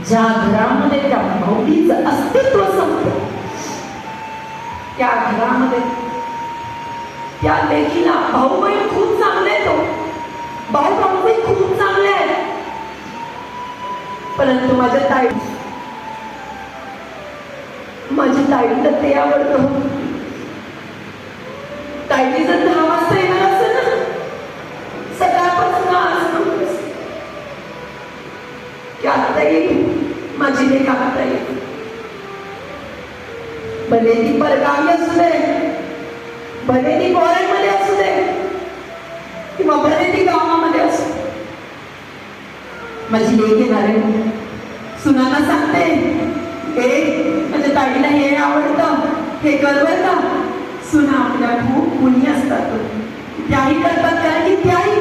ज्या घरामध्ये त्या भाऊबीचं अस्तित्व संपलं, त्या घरामध्ये त्या लेकीला भाऊ बहीण खूप चांगले आहेत, भाऊ भाऊ खूप चांगले आहेत, परंतु माझ्या ताईला ते आवडतं. ताईने जर 10 वाजता येणार असेल ना, सकाळपासून आज की आता येईल माझी लेक, आता येईल. भले ती परगावी असू दे, भले ती फॉरेनमध्ये असू दे, किंवा भले ती गावामध्ये असू दे, माझी लेक येणार आहे. सुनाना सांगते, हे माझ्या ताईला हे आवडतं, हे करवं का. सुना आपल्या खूप मुली असतात, त्याही करतात, कारण की त्याही